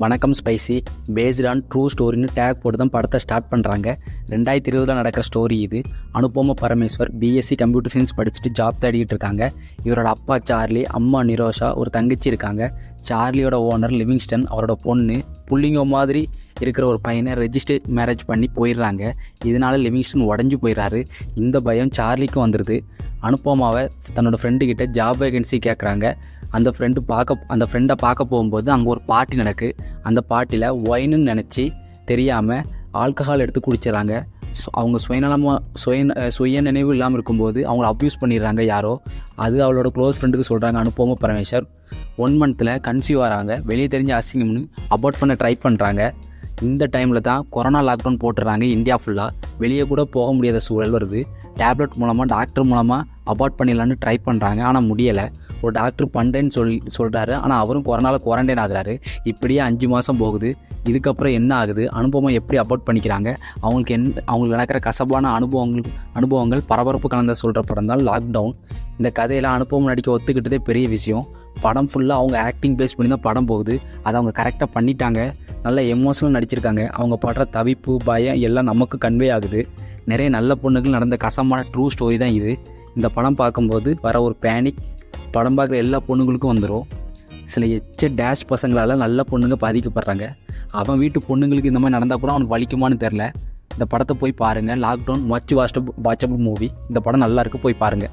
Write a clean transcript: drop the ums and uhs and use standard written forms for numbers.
வணக்கம் spicy based on true ஸ்டோரின்னு tag போட்டு தான் படத்தை ஸ்டார்ட் பண்ணுறாங்க. 2020 நடக்கிற ஸ்டோரி இது. Anupama Parameswar BSc computer science படிச்சுட்டு ஜாப் தேடிக்கிட்டு இருக்காங்க. இவரோட அப்பா சார்லி, அம்மா நிரோஷா, ஒரு தங்கச்சி இருக்காங்க. சார்லியோட ஓனர் லிவிங்ஸ்டன் அவரோட பொண்ணு புள்ளிங்க மாதிரி இருக்கிற ஒரு பையனை ரெஜிஸ்டர் மேரேஜ் பண்ணி போயிடுறாங்க. இதனால லிவிங்ஸ்டன் உடஞ்சி போயிடுறாரு. இந்த பயம் சார்லிக்கும் வந்துடுது. அனுபமாவை தன்னோட ஃப்ரெண்டுக்கிட்ட ஜாப் வேகன்சி கேட்குறாங்க. அந்த ஃப்ரெண்டை பார்க்க போகும்போது அங்கே ஒரு பார்ட்டி நடக்கு. அந்த பார்ட்டியில் ஒயின்னு நினச்சி தெரியாமல் ஆல்கஹால் எடுத்து குடிச்சிடறாங்க. அவங்க சுய நினைவு இல்லாமல் இருக்கும்போது அவங்கள அப்யூஸ் பண்ணிடுறாங்க யாரோ. அது அவளோட க்ளோஸ் ஃப்ரெண்டுக்கு சொல்கிறாங்க. அனுபமா பரமேஸ்வர் 1 மந்த்தில் கன்சீவ் ஆகிறாங்க. வெளியே தெரிஞ்ச அசிங்கம்னு அபார்ட் பண்ண ட்ரை பண்ணுறாங்க. இந்த டைமில் தான் கொரோனா லாக்டவுன் போட்டுடுறாங்க இந்தியா ஃபுல்லாக. வெளியே கூட போக முடியாத சூழல் வருது. டேப்லெட் மூலமாக டாக்டர் மூலமாக அபார்ட் பண்ணிடலான்னு ட்ரை பண்ணுறாங்க. ஆனால் முடியலை. ஒரு டாக்டர் பண்ணுறேன்னு சொல்கிறாரு. ஆனால் அவரும் கொரோனாவில் குவாரண்டைன் ஆகுறாரு. இப்படியே 5 மாதம் போகுது. இதுக்கப்புறம் என்ன ஆகுது, அனுபவம் எப்படி அபார்ட் பண்ணிக்கிறாங்க, அவங்களுக்கு நடக்கிற கசப்பான அனுபவங்கள் பரபரப்பு கலந்த சொல்கிற படம் தான் லாக்டவுன். இந்த கதையில் அனுபவம் நடிக்க ஒத்துக்கிட்டதே பெரிய விஷயம். படம் ஃபுல்லாக அவங்க ஆக்டிங் பேஸ் பண்ணி தான் படம் போகுது. அதை அவங்க கரெக்டாக பண்ணிட்டாங்க. நல்ல எமோஷனல் நடிச்சிருக்காங்க. அவங்க படுற தவிப்பு, பயம் எல்லாம் நமக்கு கன்வே ஆகுது. நிறைய நல்ல பொண்ணுகள் நடந்த கசமான ட்ரூ ஸ்டோரி தான் இது. இந்த படம் பார்க்கும்போது வர ஒரு பேனிக் படம் பார்க்குற எல்லா பொண்ணுங்களுக்கும் வந்துடும். சில டேஷ் பசங்களால் நல்ல பொண்ணுங்க பாதிக்கப்படுறாங்க. அவன் வீட்டு பொண்ணுங்களுக்கு இந்த மாதிரி நடந்தால் கூட அவனுக்கு வலிக்குமான்னு தெரில. இந்த படத்தை போய் பாருங்கள். Lockdown much watchable movie. இந்த படம் நல்லா இருக்குது, போய் பாருங்கள்.